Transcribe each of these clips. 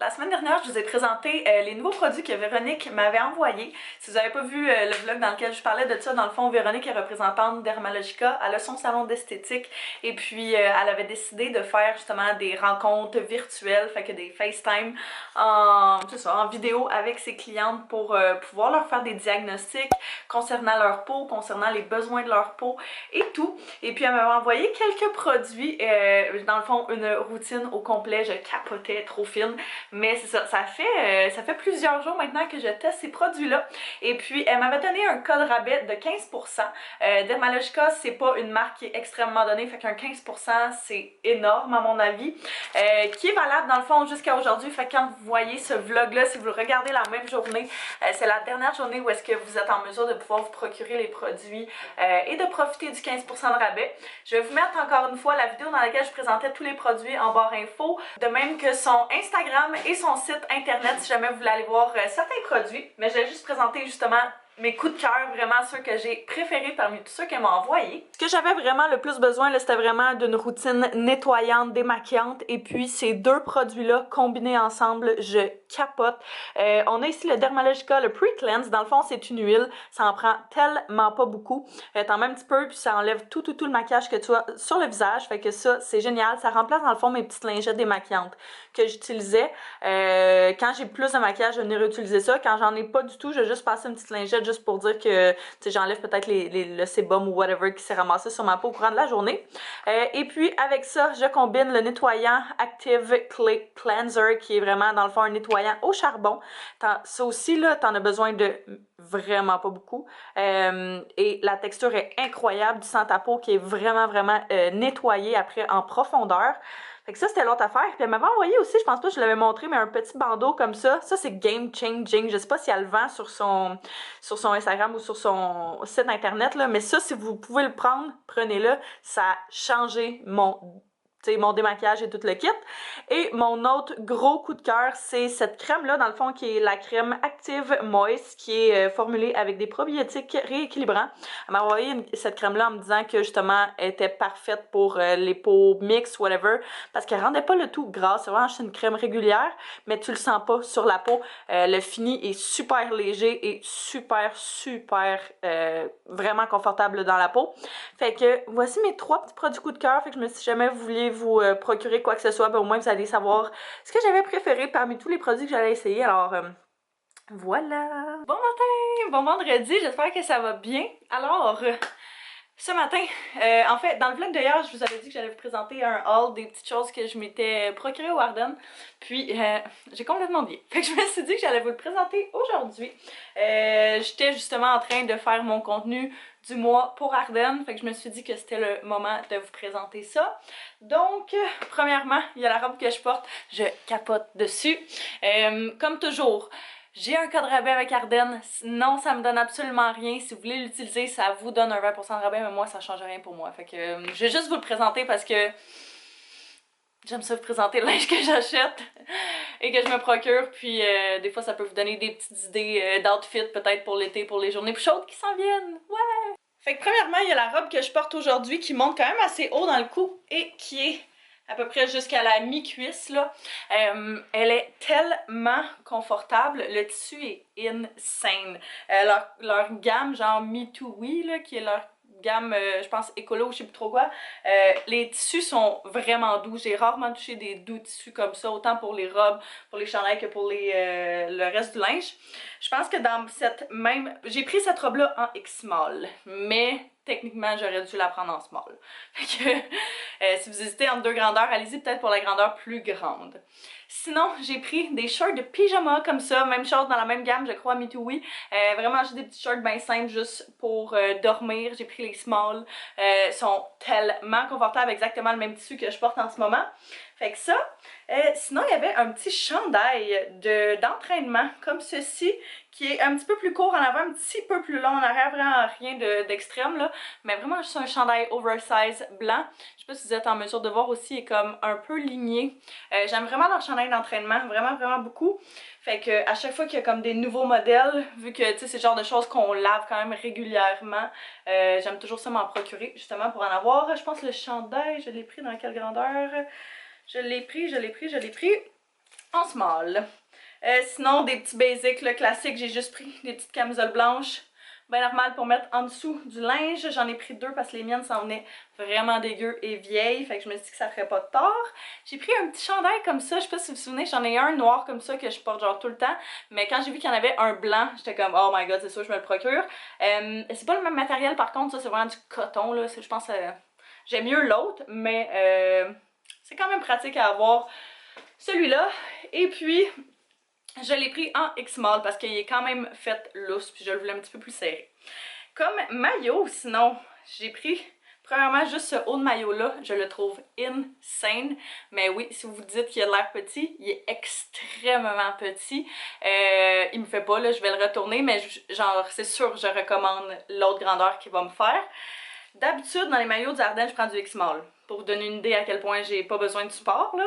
La semaine dernière, je vous ai présenté les nouveaux produits que Véronique m'avait envoyés. Si vous n'avez pas vu le vlog dans lequel je parlais de ça, dans le fond, Véronique est représentante Dermalogica. Elle a son salon d'esthétique et puis elle avait décidé de faire justement des rencontres virtuelles, fait que des FaceTime en vidéo avec ses clientes pour pouvoir leur faire des diagnostics concernant leur peau, concernant les besoins de leur peau et tout. Et puis elle m'avait envoyé quelques produits, dans le fond une routine au complet, je capotais, trop fine, mais c'est ça, ça fait plusieurs jours maintenant que je teste ces produits-là. Et puis elle m'avait donné un code rabais de 15%. Dermalogica, c'est pas une marque qui est extrêmement donnée, fait qu'un 15% c'est énorme à mon avis, qui est valable dans le fond jusqu'à aujourd'hui. Fait que quand vous voyez ce vlog-là, si vous le regardez la même journée, c'est la dernière journée où est-ce que vous êtes en mesure de pouvoir vous procurer les produits et de profiter du 15% de rabais. Je vais vous mettre encore une fois la vidéo dans laquelle je présentais tous les produits en barre info, de même que son Instagram et son site internet si jamais vous voulez aller voir certains produits. Mais je vais juste présenter justement mes coups de cœur, vraiment ceux que j'ai préférés parmi tous ceux qu'elle m'a envoyés. Ce que j'avais vraiment le plus besoin, c'était vraiment d'une routine nettoyante, démaquillante, et puis ces deux produits-là combinés ensemble, je capote. On a ici le Dermalogica, le Pre-Cleanse. Dans le fond, c'est une huile, ça en prend tellement pas beaucoup. T'en mets un petit peu, puis ça enlève tout le maquillage que tu as sur le visage, fait que ça, c'est génial. Ça remplace dans le fond mes petites lingettes démaquillantes que j'utilisais. Quand j'ai plus de maquillage, je n'ai réutilisé ça. Quand j'en ai pas du tout, je vais juste passer une petite lingette juste pour dire que j'enlève peut-être le sébum ou whatever qui s'est ramassé sur ma peau au courant de la journée. Et puis avec ça, je combine le nettoyant Active Clay Cleanser qui est vraiment dans le fond un nettoyant au charbon. Ça aussi là, t'en as besoin de vraiment pas beaucoup. Et la texture est incroyable, du sens ta peau qui est vraiment nettoyée après en profondeur. Fait que ça, c'était l'autre affaire. Puis elle m'avait envoyé aussi, je pense pas que je l'avais montré, mais un petit bandeau comme ça. Ça, c'est Game Changing. Je sais pas si elle le vend sur son Instagram ou sur son site internet, là. Mais ça, si vous pouvez le prendre, prenez-le. Ça a changé mon démaquillage et tout le kit. Et mon autre gros coup de cœur, c'est cette crème-là, dans le fond, qui est la crème Active Moist, qui est formulée avec des probiotiques rééquilibrants. Elle m'a envoyé cette crème-là en me disant que, justement, elle était parfaite pour les peaux mixtes, whatever, parce qu'elle rendait pas le tout gras. C'est vraiment juste une crème régulière, mais tu le sens pas sur la peau. Le fini est super léger et super vraiment confortable dans la peau. Fait que voici mes 3 petits produits coup de cœur. Fait que je me suis dit, si jamais vous vouliez vous procurer quoi que ce soit, ben au moins vous allez savoir ce que j'avais préféré parmi tous les produits que j'allais essayer. Alors voilà! Bon matin! Bon vendredi, j'espère que ça va bien. Alors, ce matin, en fait, dans le vlog d'ailleurs, je vous avais dit que j'allais vous présenter un haul des petites choses que je m'étais procuré au Ardennes. Puis, j'ai complètement oublié. Fait que je me suis dit que j'allais vous le présenter aujourd'hui. J'étais justement en train de faire mon contenu du mois pour Ardennes. Fait que je me suis dit que c'était le moment de vous présenter ça. Donc, premièrement, il y a la robe que je porte. Je capote dessus. Comme toujours, j'ai un code rabais avec Ardennes. Non, ça me donne absolument rien. Si vous voulez l'utiliser, ça vous donne un 20% de rabais, mais moi, ça change rien pour moi. Fait que je vais juste vous le présenter parce que j'aime ça vous présenter le linge que j'achète et que je me procure. Puis des fois, ça peut vous donner des petites idées d'outfit, peut-être pour l'été, pour les journées plus chaudes qui s'en viennent. Ouais! Fait que premièrement, il y a la robe que je porte aujourd'hui qui monte quand même assez haut dans le cou et qui est à peu près jusqu'à la mi-cuisse là. Elle est tellement confortable, le tissu est insane. Leur gamme genre Me Too We là, qui est leur gamme, je pense écolo ou je sais plus trop quoi, les tissus sont vraiment doux. J'ai rarement touché des doux tissus comme ça, autant pour les robes, pour les chandails que pour le reste du linge. Je pense que dans cette même... J'ai pris cette robe-là en X-Small, mais techniquement, j'aurais dû la prendre en small. Fait que, si vous hésitez entre deux grandeurs, allez-y peut-être pour la grandeur plus grande. Sinon, j'ai pris des shorts de pyjama comme ça, même chose dans la même gamme, je crois, Me Too We. Vraiment, j'ai des petits shorts bien simples juste pour dormir. J'ai pris les small. Sont tellement confortables, exactement le même tissu que je porte en ce moment. Fait que ça. Sinon, il y avait un petit chandail d'entraînement comme ceci, qui est un petit peu plus court en avant, un petit peu plus long en arrière, vraiment rien d'extrême là, mais vraiment juste un chandail oversize blanc. Je sais pas si vous êtes en mesure de voir aussi, il est comme un peu ligné. J'aime vraiment leur chandail d'entraînement, vraiment beaucoup. Fait que à chaque fois qu'il y a comme des nouveaux modèles, vu que tu sais c'est le genre de choses qu'on lave quand même régulièrement, j'aime toujours ça m'en procurer justement pour en avoir. Je pense que le chandail, je l'ai pris dans quelle grandeur? Je l'ai pris. en small. Sinon, des petits basics, le classique, j'ai juste pris des petites camisoles blanches. Ben normal pour mettre en dessous du linge. J'en ai pris 2 parce que les miennes s'en venaient vraiment dégueu et vieilles. Fait que je me suis dit que ça ferait pas de tort. J'ai pris un petit chandail comme ça. Je sais pas si vous vous souvenez, j'en ai un noir comme ça que je porte genre tout le temps. Mais quand j'ai vu qu'il y en avait un blanc, j'étais comme oh my god, c'est sûr je me le procure. C'est pas le même matériel par contre, ça c'est vraiment du coton là. Je pense j'aime mieux l'autre, mais c'est quand même pratique à avoir celui-là. Et puis je l'ai pris en X-Small parce qu'il est quand même fait lousse, puis je le voulais un petit peu plus serré. Comme maillot, sinon, j'ai pris, premièrement, juste ce haut de maillot-là, je le trouve insane. Mais oui, si vous vous dites qu'il a l'air petit, il est extrêmement petit. Il me fait pas, là, je vais le retourner, mais genre, c'est sûr, je recommande l'autre grandeur qu'il va me faire. D'habitude, dans les maillots du Ardennes, je prends du X-Small. Pour vous donner une idée à quel point j'ai pas besoin de support, là.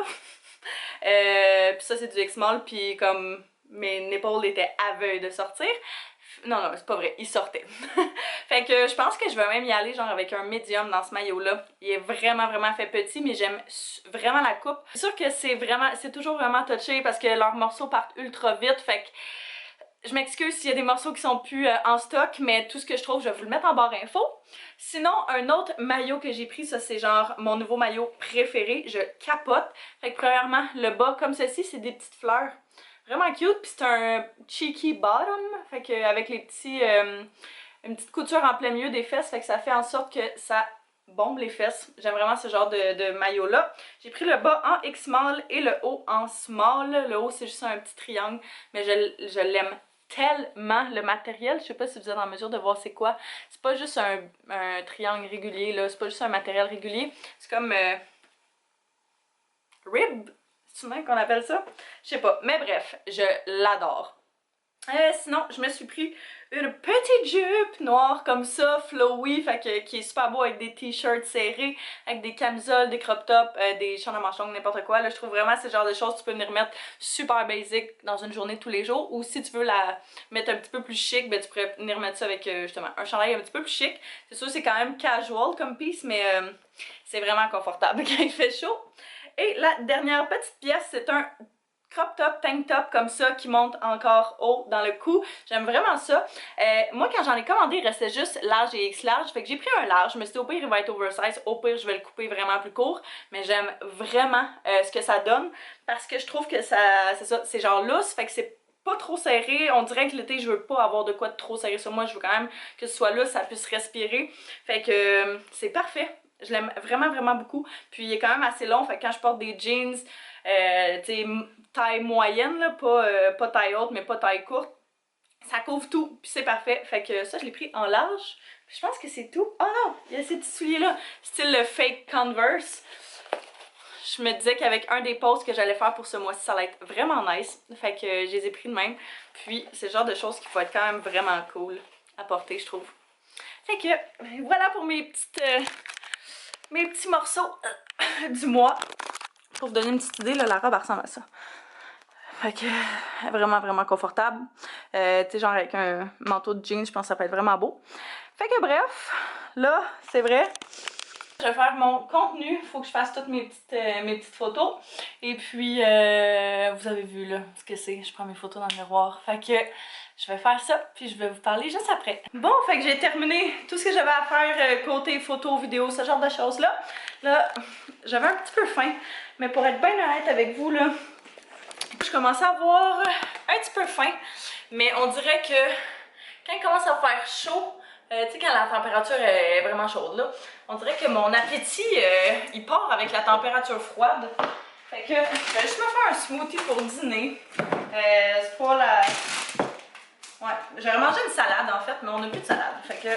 Puis ça, c'est du X-Small, puis comme mes épaules étaient aveugles de sortir. Non, non, c'est pas vrai, il sortait. Fait que je pense que je vais même y aller genre avec un médium dans ce maillot-là. Il est vraiment, vraiment fait petit, mais j'aime vraiment la coupe. C'est sûr que c'est toujours vraiment touché parce que leurs morceaux partent ultra vite, fait que je m'excuse s'il y a des morceaux qui sont plus en stock, mais tout ce que je trouve, je vais vous le mettre en barre info. Sinon, un autre maillot que j'ai pris, ça c'est genre mon nouveau maillot préféré, je capote. Fait que premièrement, le bas comme ceci, c'est des petites fleurs. Vraiment cute, puis c'est un cheeky bottom, fait que avec les petits, une petite couture en plein milieu des fesses, fait que ça fait en sorte que ça bombe les fesses. J'aime vraiment ce genre de maillot-là. J'ai pris le bas en X-Small et le haut en small. Le haut, c'est juste un petit triangle, mais je l'aime tellement. Le matériel, je sais pas si vous êtes en mesure de voir c'est quoi. C'est pas juste un triangle régulier, là. C'est pas juste un matériel régulier. C'est comme rib, c'est même qu'on appelle ça? Je sais pas. Mais bref, je l'adore. Sinon, je me suis pris une petite jupe noire comme ça, flowy, fait que, qui est super beau avec des t-shirts serrés, avec des camisoles, des crop tops, des chandails à manches longues, n'importe quoi. Là, je trouve vraiment ce genre de choses, tu peux venir mettre super basic dans une journée tous les jours. Ou si tu veux la mettre un petit peu plus chic, ben tu pourrais venir mettre ça avec justement un chandail un petit peu plus chic. C'est sûr, c'est quand même casual comme piece, mais c'est vraiment confortable quand il fait chaud. Et la dernière petite pièce, c'est un crop top, tank top comme ça qui monte encore haut dans le cou. J'aime vraiment ça. Moi, quand j'en ai commandé, il restait juste large et X large. Fait que j'ai pris un large. Je me suis dit au pire, il va être oversize. Au pire, je vais le couper vraiment plus court. Mais j'aime vraiment ce que ça donne parce que je trouve que c'est genre lousse. Fait que c'est pas trop serré. On dirait que l'été, je veux pas avoir de quoi de trop serré sur moi. Je veux quand même que ce soit là, ça puisse respirer. Fait que c'est parfait. Je l'aime vraiment, vraiment beaucoup. Puis il est quand même assez long. Fait que quand je porte des jeans, taille moyenne, là, pas taille haute, mais pas taille courte, ça couvre tout, puis c'est parfait. Fait que ça, je l'ai pris en large. Puis je pense que c'est tout. Oh non, il y a ces petits souliers-là, style le fake Converse. Je me disais qu'avec un des posts que j'allais faire pour ce mois-ci, ça allait être vraiment nice. Fait que je les ai pris de même. Puis c'est le genre de choses qui faut être quand même vraiment cool à porter, je trouve. Fait que voilà pour mes petits morceaux du mois. Pour vous donner une petite idée, là, la robe elle ressemble à ça. Fait que vraiment, vraiment confortable. Tu sais, genre avec un manteau de jeans, je pense que ça peut être vraiment beau. Fait que bref, là, c'est vrai. Je vais faire mon contenu. Il faut que je fasse toutes mes petites photos. Et puis, vous avez vu là ce que c'est. Je prends mes photos dans le miroir. Fait que je vais faire ça, puis je vais vous parler juste après. Bon, fait que j'ai terminé tout ce que j'avais à faire côté photo, vidéo, ce genre de choses-là. Là, j'avais un petit peu faim, mais pour être bien honnête avec vous, là, je commençais à avoir un petit peu faim, mais on dirait que quand il commence à faire chaud, tu sais, quand la température est vraiment chaude, là, on dirait que mon appétit, il part avec la température froide. Fait que je vais juste me faire un smoothie pour dîner. C'est pas la... Ouais, j'aurais mangé une salade en fait, mais on n'a plus de salade. Fait que...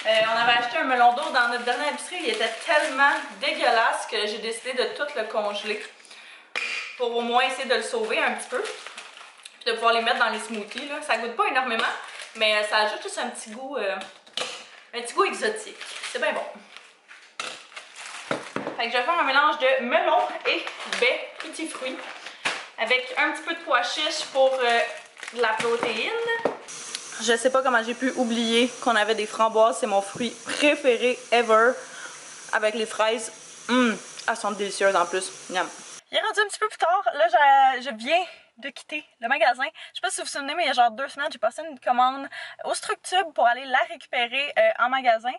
on avait acheté un melon d'eau dans notre dernière épicerie, il était tellement dégueulasse que j'ai décidé de tout le congeler. Pour au moins essayer de le sauver un petit peu. Puis de pouvoir les mettre dans les smoothies. Là. Ça goûte pas énormément, mais ça ajoute juste un petit goût exotique. C'est bien bon. Fait que je vais faire un mélange de melon et baies, petits fruits. Avec un petit peu de pois chiches pour de la protéine. Je sais pas comment j'ai pu oublier qu'on avait des framboises. C'est mon fruit préféré ever. Avec les fraises. Elles sont délicieuses en plus. Miam. Il est rendu un petit peu plus tard. Là, je viens de quitter le magasin. Je sais pas si vous vous souvenez, mais il y a genre 2 semaines, j'ai passé une commande au Structube pour aller la récupérer en magasin.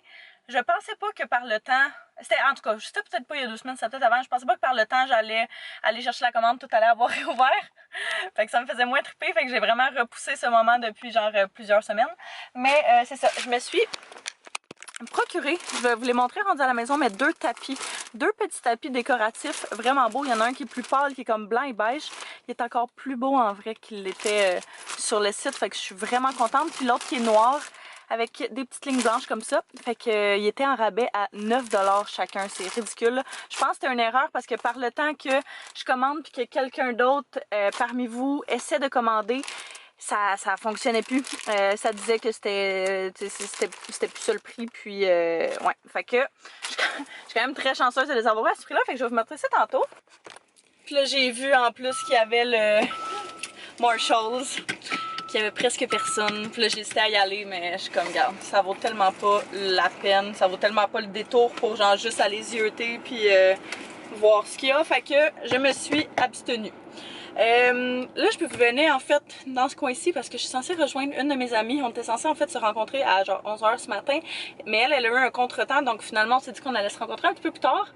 Je pensais pas que par le temps... C'était en tout cas, c'était peut-être pas il y a 2 semaines, c'était peut-être avant. Je pensais pas que par le temps, j'allais aller chercher la commande, tout allait avoir réouvert. Fait que ça me faisait moins triper. Fait que j'ai vraiment repoussé ce moment depuis genre plusieurs semaines. Mais c'est ça, je me suis procuré, je vais vous les montrer rendus à la maison, mais 2 tapis. 2 petits tapis décoratifs vraiment beaux. Il y en a un qui est plus pâle, qui est comme blanc et beige. Il est encore plus beau en vrai qu'il l'était sur le site. Fait que je suis vraiment contente. Puis l'autre qui est noir avec des petites lignes blanches comme ça. Fait que il était en rabais à 9 $ chacun. C'est ridicule. Je pense que c'était une erreur parce que par le temps que je commande puis que quelqu'un d'autre parmi vous essaie de commander, ça fonctionnait plus. Ça disait que c'était plus ça le prix. Puis, ouais. Fait que je suis quand même très chanceuse de les avoir à ce prix-là. Fait que je vais vous montrer ça tantôt. Puis là, j'ai vu en plus qu'il y avait le Marshalls, qu'il y avait presque personne. Puis là, j'ai hésité à y aller, mais je suis comme, regarde, ça vaut tellement pas la peine. Ça vaut tellement pas le détour pour genre juste aller zioter puis voir ce qu'il y a. Fait que je me suis abstenue. Là, je peux vous venir en fait dans ce coin-ci parce que je suis censée rejoindre une de mes amies. On était censé en fait se rencontrer à genre 11 h ce matin, mais elle a eu un contretemps, donc finalement on s'est dit qu'on allait se rencontrer un petit peu plus tard.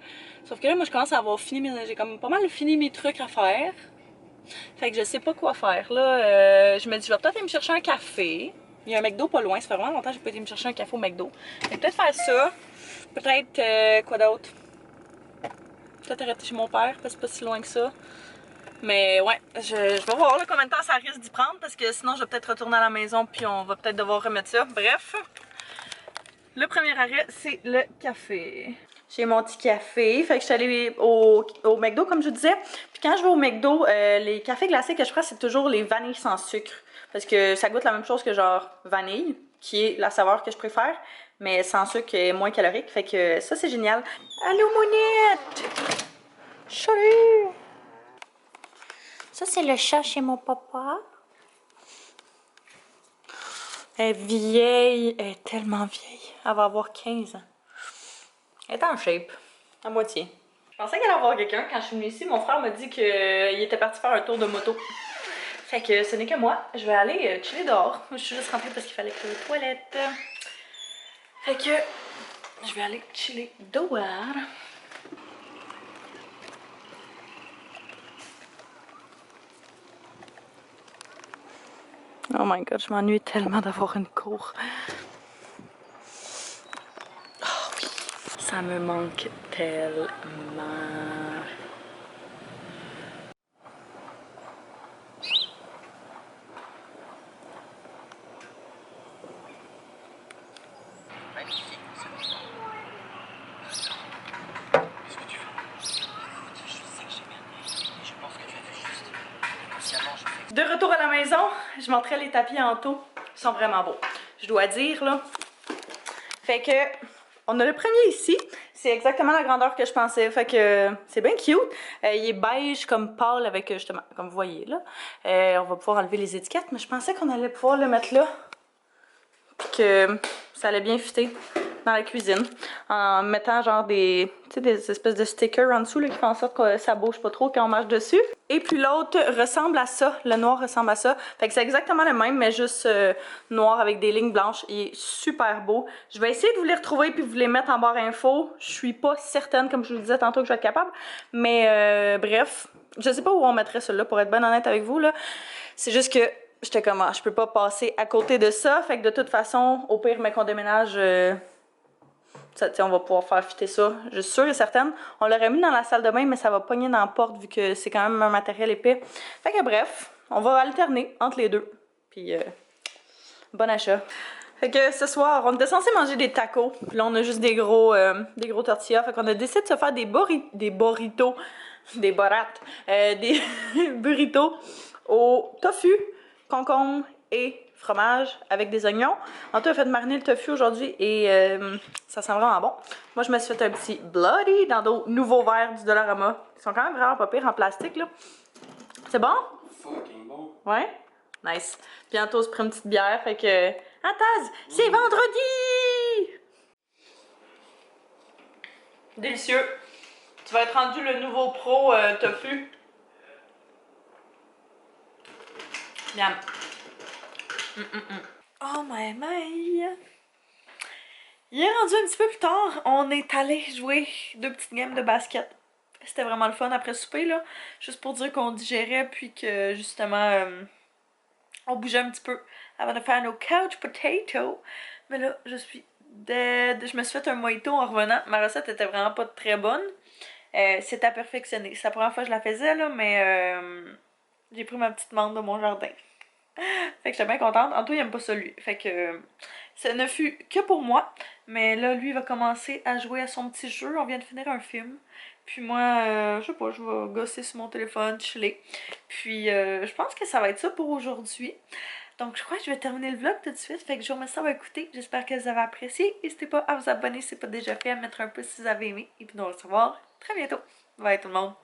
Sauf que là, moi je commence à avoir fini j'ai comme pas mal fini mes trucs à faire. Fait que je sais pas quoi faire. Là, je me dis, je vais peut-être aller me chercher un café. Il y a un McDo pas loin, ça fait vraiment longtemps que j'ai pas été me chercher un café au McDo. Fait que peut-être faire ça. Peut-être, quoi d'autre? Peut-être arrêter chez mon père, parce que c'est pas si loin que ça. Mais ouais, je vais voir là, combien de temps ça risque d'y prendre parce que sinon je vais peut-être retourner à la maison puis on va peut-être devoir remettre ça. Bref, le premier arrêt c'est le café. J'ai mon petit café, fait que je suis allée au McDo comme je vous disais. Puis quand je vais au McDo, les cafés glacés que je prends c'est toujours les vanilles sans sucre. Parce que ça goûte la même chose que genre vanille, qui est la saveur que je préfère. Mais sans sucre et moins calorique, fait que ça c'est génial. Allô Mounette! Salut! Ça, c'est le chat chez mon papa. Elle est vieille. Elle est tellement vieille. Elle va avoir 15 ans. Elle est en shape. À moitié. Je pensais qu'elle allait avoir quelqu'un. Quand je suis venue ici, mon frère m'a dit qu'il était parti faire un tour de moto. Fait que ce n'est que moi. Je vais aller chiller dehors. Je suis juste rentrée parce qu'il fallait que les toilettes. Fait que je vais aller chiller dehors. Oh my god, je m'ennuie tellement d'avoir une cour. Oh oui, ça me manque tellement. De retour à la maison, je montrais les tapis en taux. Ils sont vraiment beaux. Je dois dire, là. Fait que, on a le premier ici. C'est exactement la grandeur que je pensais. Fait que, c'est bien cute. Il est beige comme pâle avec, justement, comme vous voyez, là. On va pouvoir enlever les étiquettes, mais je pensais qu'on allait pouvoir le mettre là. Puis que ça allait bien fitter dans la cuisine. En mettant genre des espèces de stickers en dessous là, qui font en sorte que ça bouge pas trop quand on marche dessus. Et puis l'autre ressemble à ça. Le noir ressemble à ça. Fait que c'est exactement le même, mais juste noir avec des lignes blanches. Il est super beau. Je vais essayer de vous les retrouver puis vous les mettre en barre info. Je suis pas certaine, comme je vous le disais tantôt, que je vais être capable. Mais bref, je sais pas où on mettrait celui-là pour être bien honnête avec vous, là. C'est juste que j'étais comme, je peux pas passer à côté de ça. Fait que de toute façon, au pire, mais qu'on déménage, on va pouvoir faire fitter ça. Je suis sûre et certaine. On l'aurait mis dans la salle de bain, mais ça va pogner dans la porte vu que c'est quand même un matériel épais. Fait que bref, on va alterner entre les deux. Puis, bon achat. Fait que ce soir, on était censé manger des tacos. Puis là, on a juste des gros tortillas. Fait qu'on a décidé de se faire des burritos. Des burritos. Des burritos au tofu, concombre et fromage avec des oignons. Anto a fait mariner le tofu aujourd'hui et ça sent vraiment bon. Moi, je me suis fait un petit Bloody dans nos nouveaux verres du Dollarama. Ils sont quand même vraiment pas pires en plastique, là. C'est bon? Fucking bon. Ouais? Nice. Puis Anto se prend une petite bière, fait que... Antaz, c'est vendredi! Délicieux. Tu vas être rendu le nouveau pro tofu. Miam. Oh my. Il est rendu un petit peu plus tard. On est allé jouer 2 petites games de basket. C'était vraiment le fun après le souper, là. Juste pour dire qu'on digérait, puis que justement, on bougeait un petit peu avant de faire nos couch potatoes. Mais là, je suis dead. Je me suis fait un mojito en revenant. Ma recette était vraiment pas très bonne. C'est à perfectionner. C'est la première fois que je la faisais, là, mais j'ai pris ma petite menthe de mon jardin. Fait que j'étais bien contente. Anto, il aime pas ça, lui. Fait que ça ne fut que pour moi. Mais là, lui, il va commencer à jouer à son petit jeu. On vient de finir un film. Puis moi, je sais pas, je vais gosser sur mon téléphone, chiller. Puis je pense que ça va être ça pour aujourd'hui. Donc je crois que je vais terminer le vlog tout de suite. Fait que je vous remercie d'avoir écouté. J'espère que vous avez apprécié. N'hésitez pas à vous abonner si ce n'est pas déjà fait, à mettre un pouce si vous avez aimé. Et puis nous on va se revoir très bientôt. Bye tout le monde.